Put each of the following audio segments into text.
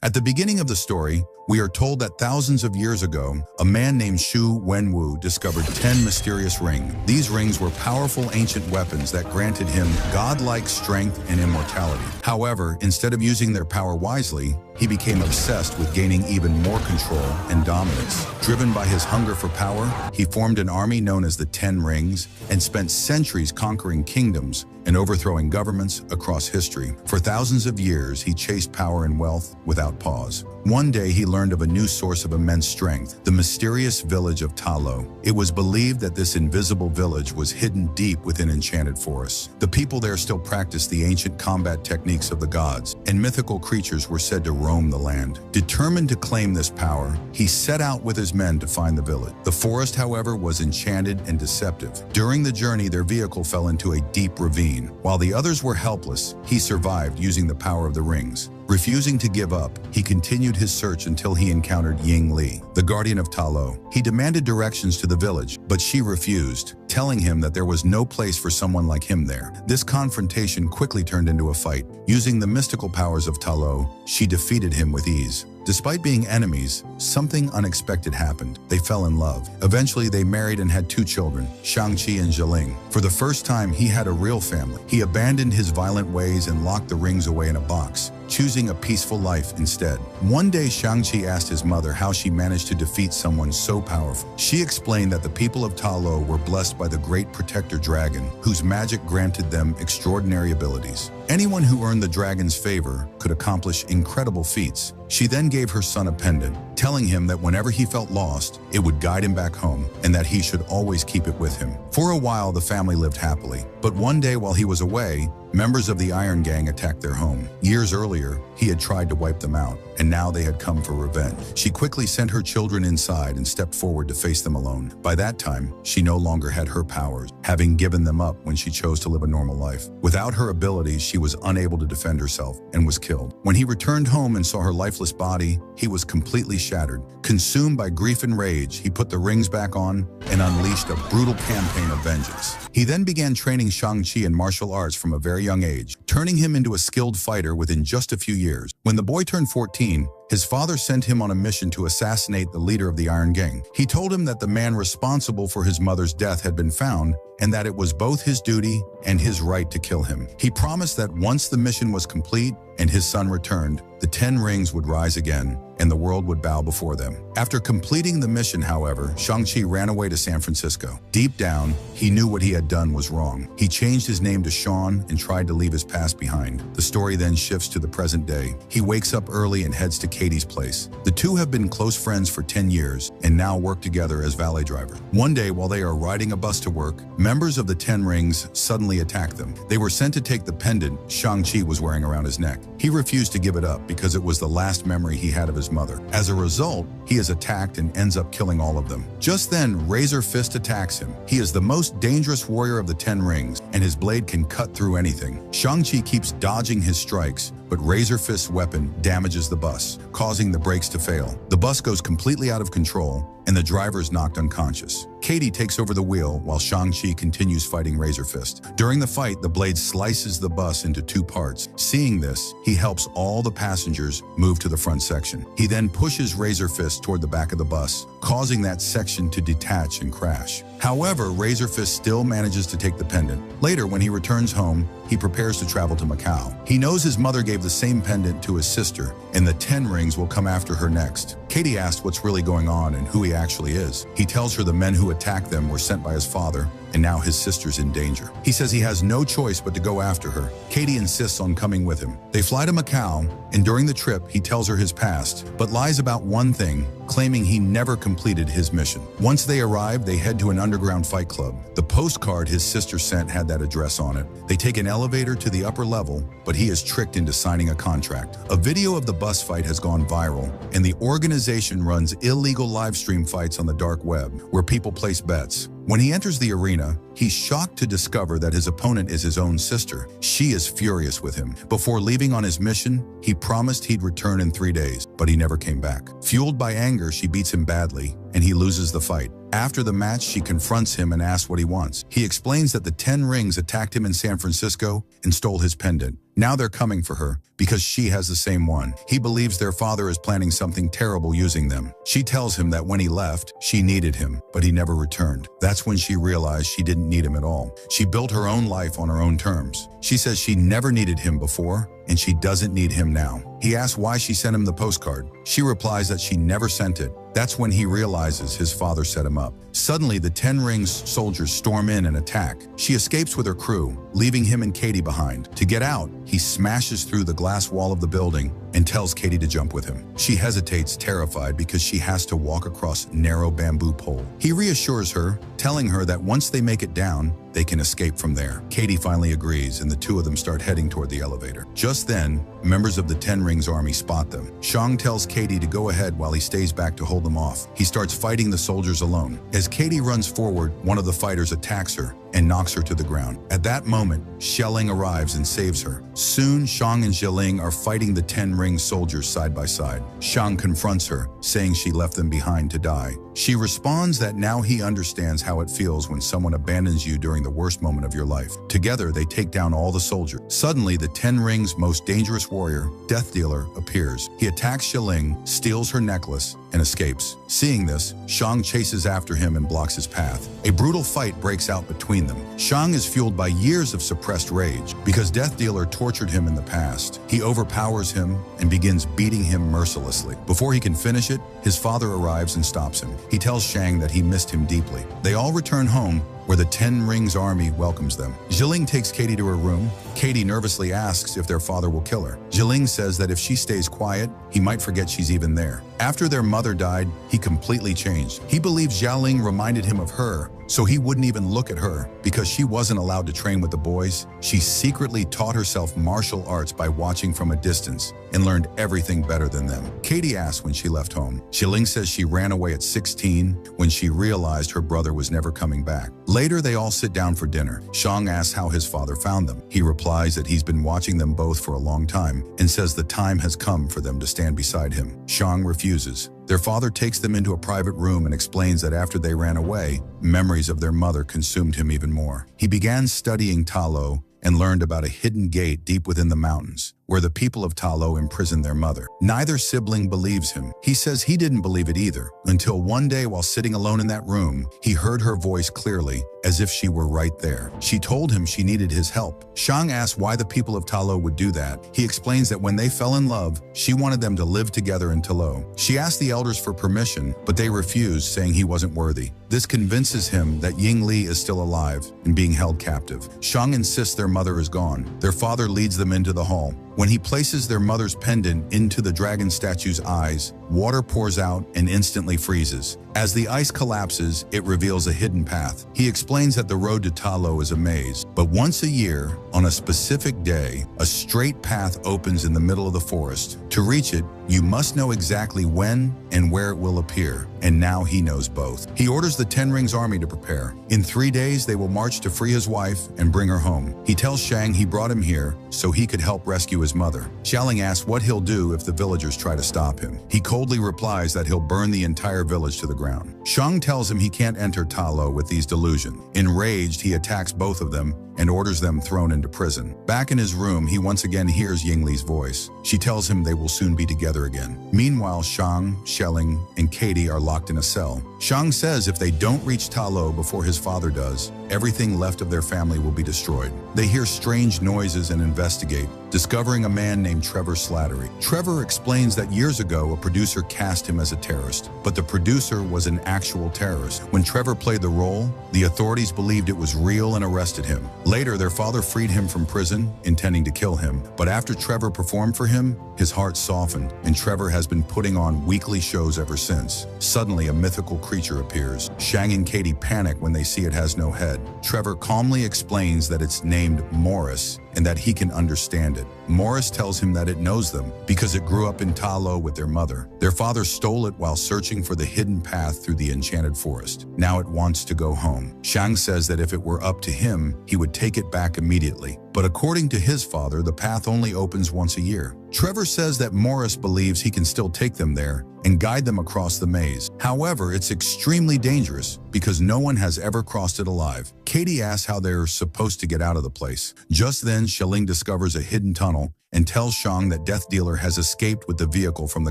At the beginning of the story, we are told that thousands of years ago, a man named Xu Wenwu discovered 10 mysterious rings. These rings were powerful ancient weapons that granted him godlike strength and immortality. However, instead of using their power wisely, he became obsessed with gaining even more control and dominance. Driven by his hunger for power, he formed an army known as the Ten Rings and spent centuries conquering kingdoms and overthrowing governments across history. For thousands of years, he chased power and wealth without pause. One day, he learned of a new source of immense strength, the mysterious village of Ta Lo. It was believed that this invisible village was hidden deep within enchanted forests. The people there still practiced the ancient combat techniques of the gods, and mythical creatures were said to roam the land. Determined to claim this power, he set out with his men to find the village. The forest, however, was enchanted and deceptive. During the journey, their vehicle fell into a deep ravine. While the others were helpless, he survived using the power of the rings. Refusing to give up, he continued his search until he encountered Ying Li, the guardian of Ta Lo. He demanded directions to the village, but she refused, telling him that there was no place for someone like him there. This confrontation quickly turned into a fight. Using the mystical powers of Ta Lo, she defeated him with ease. Despite being enemies, something unexpected happened. They fell in love. Eventually, they married and had 2 children, Shang-Chi and Zhiling. For the first time, he had a real family. He abandoned his violent ways and locked the rings away in a box, choosing a peaceful life instead. One day, Shang-Chi asked his mother how she managed to defeat someone so powerful. She explained that the people of Ta Lo were blessed by the great protector dragon, whose magic granted them extraordinary abilities. Anyone who earned the dragon's favor could accomplish incredible feats. She then gave her son a pendant, telling him that whenever he felt lost, it would guide him back home and that he should always keep it with him. For a while, the family lived happily. But one day while he was away, members of the Iron Gang attacked their home. Years earlier, he had tried to wipe them out, and now they had come for revenge. She quickly sent her children inside and stepped forward to face them alone. By that time, she no longer had her powers, having given them up when she chose to live a normal life. Without her abilities, she was unable to defend herself and was killed. When he returned home and saw her lifeless body, he was completely shattered. Consumed by grief and rage, he put the rings back on and unleashed a brutal campaign of vengeance. He then began training Shang-Chi in martial arts from a very young age, turning him into a skilled fighter within just a few years. When the boy turned 14, his father sent him on a mission to assassinate the leader of the Iron Gang. He told him that the man responsible for his mother's death had been found and that it was both his duty and his right to kill him. He promised that once the mission was complete and his son returned, the 10 rings would rise again and the world would bow before them. After completing the mission, however, Shang-Chi ran away to San Francisco. Deep down, he knew what he had done was wrong. He changed his name to Sean and tried to leave his past behind. The story then shifts to the present day. He wakes up early and heads to Katie's place. The two have been close friends for 10 years and now work together as valet drivers. One day, while they are riding a bus to work, members of the 10 Rings suddenly attack them. They were sent to take the pendant Shang-Chi was wearing around his neck. He refused to give it up because it was the last memory he had of his mother. As a result, he is attacked and ends up killing all of them. Just then, Razor Fist attacks him. He is the most dangerous warrior of the 10 Rings, and his blade can cut through anything. Shang-Chi keeps dodging his strikes, but Razor Fist's weapon damages the bus, causing the brakes to fail. The bus goes completely out of control, and the driver is knocked unconscious. Katie takes over the wheel while Shang-Chi continues fighting Razor Fist. During the fight, the blade slices the bus into 2 parts. Seeing this, he helps all the passengers move to the front section. He then pushes Razor Fist toward the back of the bus, causing that section to detach and crash. However, Razor Fist still manages to take the pendant. Later, when he returns home, he prepares to travel to Macau. He knows his mother gave the same pendant to his sister, and the 10 Rings will come after her next. Katie asks what's really going on and who he actually is. He tells her the men who attacked them were sent by his father, and now his sister's in danger. He says he has no choice but to go after her. Katie insists on coming with him. They fly to Macau, and during the trip, he tells her his past, but lies about one thing, claiming he never completed his mission. Once they arrive, they head to an underground fight club. The postcard his sister sent had that address on it. They take an elevator to the upper level, but he is tricked into signing a contract. A video of the bus fight has gone viral, and the organization runs illegal live stream fights on the dark web, where people place bets. When he enters the arena, he's shocked to discover that his opponent is his own sister. She is furious with him. Before leaving on his mission, he promised he'd return in 3 days, but he never came back. Fueled by anger, she beats him badly and he loses the fight. After the match, she confronts him and asks what he wants. He explains that the 10 rings attacked him in San Francisco and stole his pendant. Now they're coming for her because she has the same one. He believes their father is planning something terrible using them. She tells him that when he left, she needed him, but he never returned. That's when she realized she didn't need him at all. She built her own life on her own terms. She says she never needed him before, and she doesn't need him now. He asks why she sent him the postcard. She replies that she never sent it. That's when he realizes his father set him up. Suddenly, the 10 Rings soldiers storm in and attack. She escapes with her crew, leaving him and Katie behind. To get out, he smashes through the glass wall of the building and tells Katie to jump with him. She hesitates, terrified, because she has to walk across a narrow bamboo pole. He reassures her, telling her that once they make it down, they can escape from there. Katie finally agrees, and the two of them start heading toward the elevator. Just then, members of the 10 Rings army spot them. Shang tells Katie to go ahead while he stays back to hold them off. He starts fighting the soldiers alone. As Katie runs forward, one of the fighters attacks her and knocks her to the ground. At that moment, Xialing arrives and saves her. Soon, Shang and Xialing are fighting the 10 Rings soldiers side by side. Shang confronts her, saying she left them behind to die. She responds that now he understands how it feels when someone abandons you during the worst moment of your life. Together, they take down all the soldiers. Suddenly, the 10 Rings' most dangerous warrior, Death Dealer, appears. He attacks Xialing, steals her necklace, and escapes. Seeing this, Shang chases after him and blocks his path. A brutal fight breaks out between them. Shang is fueled by years of suppressed rage because Death Dealer tortured him in the past. He overpowers him and begins beating him mercilessly. Before he can finish it, his father arrives and stops him. He tells Shang that he missed him deeply. They all return home, where the 10 Rings army welcomes them. Xialing takes Katie to her room. Katie nervously asks if their father will kill her. Xialing says that if she stays quiet, he might forget she's even there. After their mother died, he completely changed. He believes Xialing reminded him of her, so he wouldn't even look at her. Because she wasn't allowed to train with the boys, she secretly taught herself martial arts by watching from a distance and learned everything better than them. Katie asks when she left home. Xialing says she ran away at 16 when she realized her brother was never coming back. Later, they all sit down for dinner. Shang asks how his father found them. He replies that he's been watching them both for a long time and says the time has come for them to stand beside him. Shang refuses. Their father takes them into a private room and explains that after they ran away, memories of their mother consumed him even more. He began studying Ta Lo and learned about a hidden gate deep within the mountains, where the people of Ta Lo imprisoned their mother. Neither sibling believes him. He says he didn't believe it either, until one day while sitting alone in that room, he heard her voice clearly, as if she were right there. She told him she needed his help. Shang asks why the people of Ta Lo would do that. He explains that when they fell in love, she wanted them to live together in Ta Lo. She asked the elders for permission, but they refused, saying he wasn't worthy. This convinces him that Ying Li is still alive and being held captive. Shang insists their mother is gone. Their father leads them into the hall. When he places their mother's pendant into the dragon statue's eyes, water pours out and instantly freezes. As the ice collapses, it reveals a hidden path. He explains that the road to Ta Lo is a maze, but once a year, on a specific day, a straight path opens in the middle of the forest. To reach it, you must know exactly when and where it will appear, and now he knows both. He orders the 10 Rings army to prepare. In 3 days, they will march to free his wife and bring her home. He tells Shang he brought him here so he could help rescue his mother. Xialing asks what he'll do if the villagers try to stop him. He coldly replies that he'll burn the entire village to the ground. Shang tells him he can't enter Ta Lo with these delusions. Enraged, he attacks both of them and orders them thrown into prison. Back in his room, he once again hears Ying Li's voice. She tells him they will soon be together again. Meanwhile, Shang, Xialing, and Katie are locked in a cell. Shang says if they don't reach Ta Lo before his father does, everything left of their family will be destroyed. They hear strange noises and investigate, discovering a man named Trevor Slattery. Trevor explains that years ago, a producer cast him as a terrorist, but the producer was an actual terrorist. When Trevor played the role, the authorities believed it was real and arrested him. Later, their father freed him from prison, intending to kill him, but after Trevor performed for him, his heart softened, and Trevor has been putting on weekly shows ever since. Suddenly, a mythical creature appears. Shang and Katie panic when they see it has no head. Trevor calmly explains that it's named Morris and that he can understand it. Morris tells him that it knows them because it grew up in Ta Lo with their mother. Their father stole it while searching for the hidden path through the enchanted forest. Now it wants to go home. Shang says that if it were up to him, he would take it back immediately. But according to his father, the path only opens once a year. Trevor says that Morris believes he can still take them there and guide them across the maze. However, However, it's extremely dangerous because no one has ever crossed it alive. Katie asks how they're supposed to get out of the place. Just then, Xialing discovers a hidden tunnel and tells Shang that Death Dealer has escaped with the vehicle from the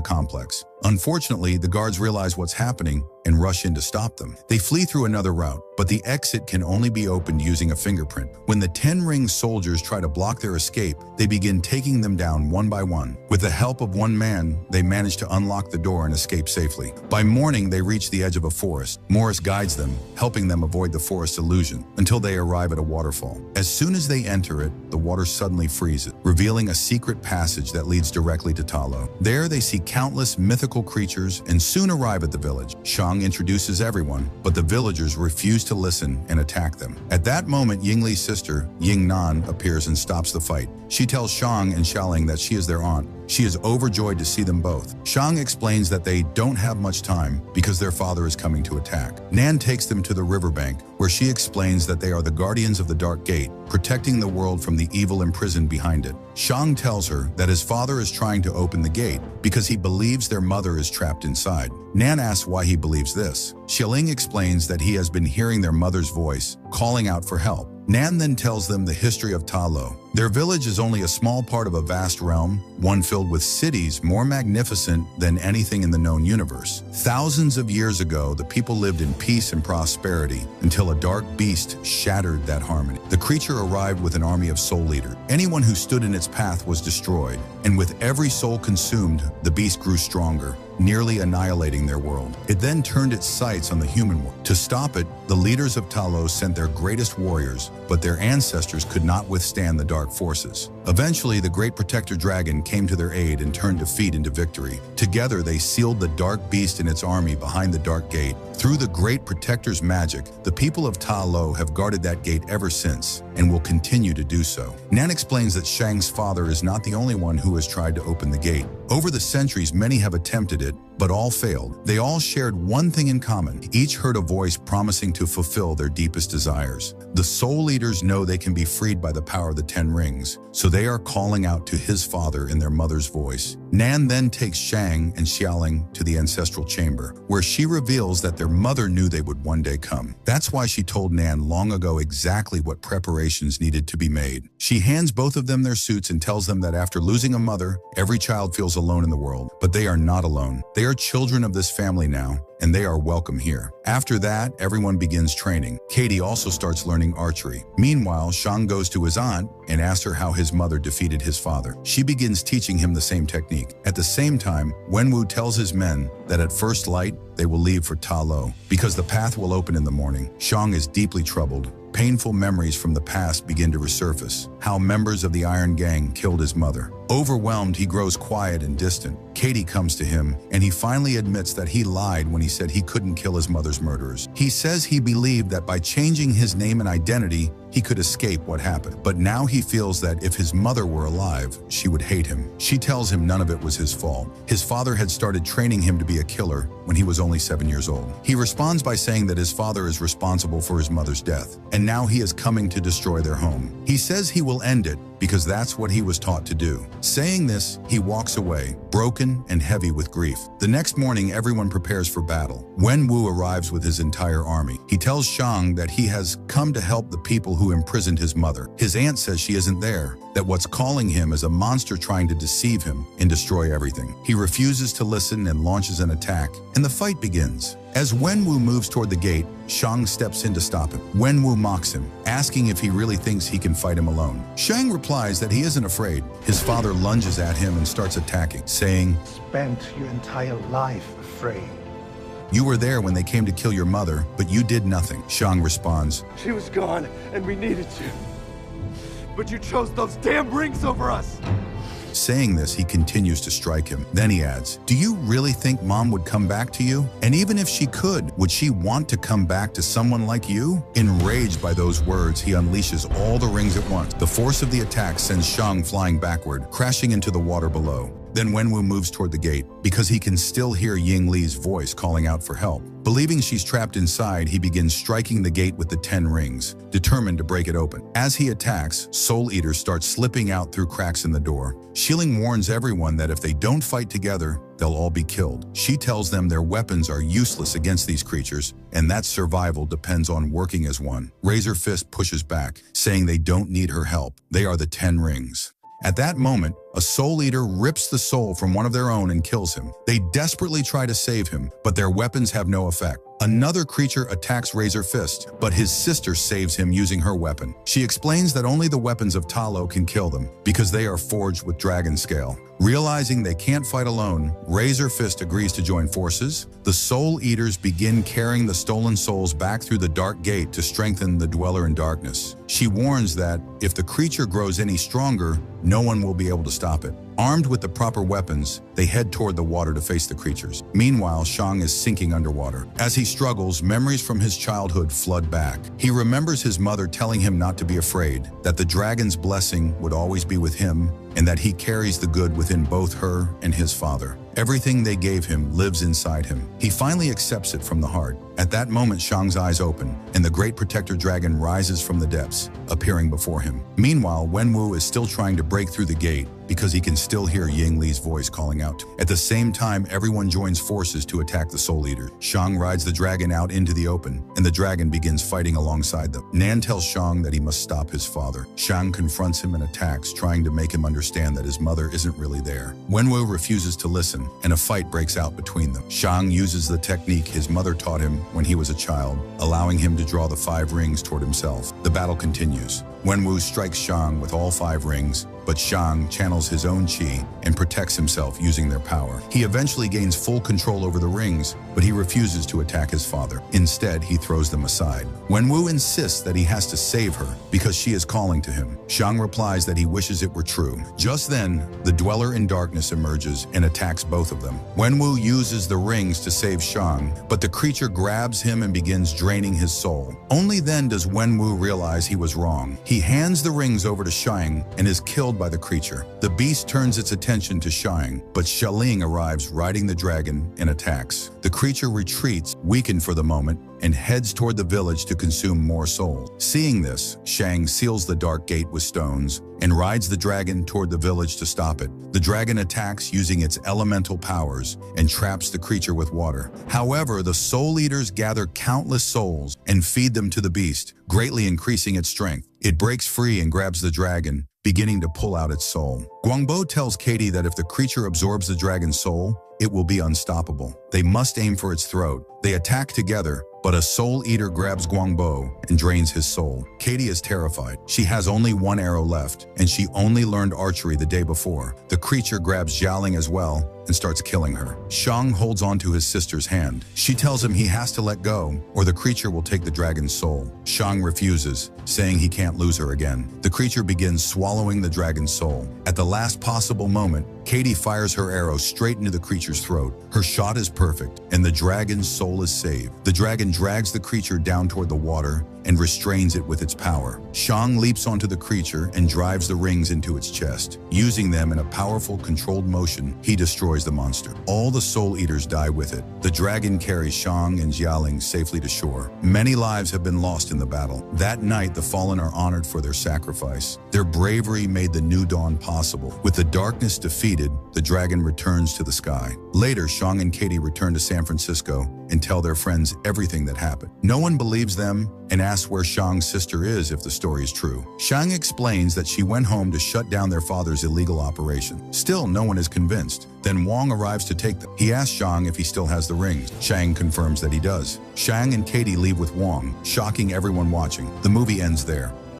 complex. Unfortunately, the guards realize what's happening and rush in to stop them. They flee through another route, but the exit can only be opened using a fingerprint. When the 10-ring soldiers try to block their escape, they begin taking them down one by one. With the help of one man, they manage to unlock the door and escape safely. By morning, they reach the edge of a forest. Morris guides them, helping them avoid the forest illusion, until they arrive at a waterfall. As soon as they enter it, the water suddenly freezes, revealing a secret passage that leads directly to Ta Lo. There, they see countless mythical creatures and soon arrive at the village. Shang introduces everyone, but the villagers refuse to listen and attack them. At that moment, Yingli's sister, Yingnan, appears and stops the fight. She tells Shang and Xialing that she is their aunt. She is overjoyed to see them both. Shang explains that they don't have much time because their father is coming to attack. Nan takes them to the riverbank, where she explains that they are the guardians of the Dark Gate, protecting the world from the evil imprisoned behind it. Shang tells her that his father is trying to open the gate because he believes their mother is trapped inside. Nan asks why he believes this. Xialing explains that he has been hearing their mother's voice, calling out for help. Nan then tells them the history of Ta Lo. Their village is only a small part of a vast realm, one filled with cities more magnificent than anything in the known universe. Thousands of years ago, the people lived in peace and prosperity until a dark beast shattered that harmony. The creature arrived with an army of soul eaters. Anyone who stood in its path was destroyed, and with every soul consumed, the beast grew stronger, nearly annihilating their world. It then turned its sights on the human world. To stop it, the leaders of Ta Lo sent their greatest warriors, but their ancestors could not withstand the dark forces. Eventually, the great protector dragon came to their aid and turned defeat into victory. Together, they sealed the dark beast and its army behind the dark gate. Through the great protector's magic, the people of Ta Lo have guarded that gate ever since and will continue to do so. Nan explains that Shang's father is not the only one who has tried to open the gate. Over the centuries, many have attempted it, but all failed. They all shared one thing in common. Each heard a voice promising to fulfill their deepest desires. The soul leaders know they can be freed by the power of the 10 rings, so they are calling out to his father in their mother's voice. Nan then takes Shang and Xialing to the ancestral chamber, where she reveals that their mother knew they would one day come. That's why she told Nan long ago exactly what preparations needed to be made. She hands both of them their suits and tells them that after losing a mother, every child feels alone in the world. But they are not alone. They are children of this family now, and they are welcome here. After that, everyone begins training. Katie also starts learning archery. Meanwhile, Shang goes to his aunt and asks her how his mother defeated his father. She begins teaching him the same technique. At the same time, Wenwu tells his men that at first light, they will leave for Ta Lo because the path will open in the morning. Shang is deeply troubled. Painful memories from the past begin to resurface. How members of the Iron Gang killed his mother. Overwhelmed, he grows quiet and distant. Katie comes to him, and he finally admits that he lied when he said he couldn't kill his mother's murderers. He says he believed that by changing his name and identity, he could escape what happened. But now he feels that if his mother were alive, she would hate him. She tells him none of it was his fault. His father had started training him to be a killer when he was only 7 years old. He responds by saying that his father is responsible for his mother's death, and now he is coming to destroy their home. He says he will end it because that's what he was taught to do. Saying this, he walks away, broken and heavy with grief. The next morning, everyone prepares for battle. Wenwu arrives with his entire army. He tells Shang that he has come to help the people who imprisoned his mother. His aunt says she isn't there, that what's calling him is a monster trying to deceive him and destroy everything. He refuses to listen and launches an attack, and the fight begins. As Wenwu moves toward the gate, Shang steps in to stop him. Wenwu mocks him, asking if he really thinks he can fight him alone. Shang replies that he isn't afraid. His father lunges at him and starts attacking, saying, "Spent your entire life afraid. You were there when they came to kill your mother, but you did nothing." Shang responds, She was gone, and we needed you. But you chose those damn rings over us! Saying this, he continues to strike him. Then he adds, "Do you really think Mom would come back to you? And even if she could, would she want to come back to someone like you?" Enraged by those words, he unleashes all the rings at once. The force of the attack sends Shang flying backward, crashing into the water below. Then Wenwu moves toward the gate because he can still hear Ying Li's voice calling out for help. Believing she's trapped inside, he begins striking the gate with the 10 rings, determined to break it open. As he attacks, Soul Eaters start slipping out through cracks in the door. Shilling warns everyone that if they don't fight together, they'll all be killed. She tells them their weapons are useless against these creatures, and that survival depends on working as one. Razor Fist pushes back, saying they don't need her help. They are the 10 rings. At that moment, a Soul Eater rips the soul from one of their own and kills him. They desperately try to save him, but their weapons have no effect. Another creature attacks Razor Fist, but his sister saves him using her weapon. She explains that only the weapons of Talo can kill them, because they are forged with dragon scale. Realizing they can't fight alone, Razor Fist agrees to join forces. The Soul Eaters begin carrying the stolen souls back through the dark gate to strengthen the Dweller in Darkness. She warns that if the creature grows any stronger, no one will be able to stop it. Armed with the proper weapons, they head toward the water to face the creatures. Meanwhile, Shang is sinking underwater. As he struggles, memories from his childhood flood back. He remembers his mother telling him not to be afraid, that the dragon's blessing would always be with him, and that he carries the good within both her and his father. Everything they gave him lives inside him. He finally accepts it from the heart. At that moment, Shang's eyes open, and the great protector dragon rises from the depths, appearing before him. Meanwhile, Wenwu is still trying to break through the gate because he can still hear Ying Li's voice calling out. At the same time, everyone joins forces to attack the Soul Eater. Shang rides the dragon out into the open, and the dragon begins fighting alongside them. Nan tells Shang that he must stop his father. Shang confronts him and attacks, trying to make him understand that his mother isn't really there. Wenwu refuses to listen, and a fight breaks out between them. Shang uses the technique his mother taught him when he was a child, allowing him to draw the 5 rings toward himself. The battle continues. Wenwu strikes Shang with all 5 rings, but Shang channels his own chi and protects himself using their power. He eventually gains full control over the rings, but he refuses to attack his father. Instead, he throws them aside. Wenwu insists that he has to save her because she is calling to him. Shang replies that he wishes it were true. Just then, the Dweller in Darkness emerges and attacks both of them. Wenwu uses the rings to save Shang, but the creature grabs him and begins draining his soul. Only then does Wenwu realize he was wrong. He hands the rings over to Shang and is killed by the creature. The beast turns its attention to Shang, but Xialing arrives riding the dragon and attacks. The creature retreats, weakened for the moment, and heads toward the village to consume more souls. Seeing this, Shang seals the dark gate with stones and rides the dragon toward the village to stop it. The dragon attacks using its elemental powers and traps the creature with water. However, the Soul Eaters gather countless souls and feed them to the beast, greatly increasing its strength. It breaks free and grabs the dragon, beginning to pull out its soul. Guangbo tells Katie that if the creature absorbs the dragon's soul, it will be unstoppable. They must aim for its throat. They attack together, but a Soul Eater grabs Guangbo and drains his soul. Katie is terrified. She has only 1 arrow left, and she only learned archery the day before. The creature grabs Xialing as well and starts killing her. Shang holds onto his sister's hand. She tells him he has to let go, or the creature will take the dragon's soul. Shang refuses, saying he can't lose her again. The creature begins swallowing the dragon's soul. At the last possible moment, Katie fires her arrow straight into the creature's throat. Her shot is perfect, and the dragon's soul is saved. The dragon drags the creature down toward the water and restrains it with its power. Shang leaps onto the creature and drives the rings into its chest. Using them in a powerful, controlled motion, he destroys the monster. All the Soul Eaters die with it. The dragon carries Shang and Xialing safely to shore. Many lives have been lost in the battle. That night, the fallen are honored for their sacrifice. Their bravery made the new dawn possible. With the darkness defeated, the dragon returns to the sky. Later, Shang and Katie return to San Francisco and tell their friends everything that happened. No one believes them and asks where Shang's sister is if the story is true. Shang explains that she went home to shut down their father's illegal operation. Still, no one is convinced. Then Wang arrives to take them. He asks Shang if he still has the rings. Shang confirms that he does. Shang and Katie leave with Wang, shocking everyone watching. The movie ends there.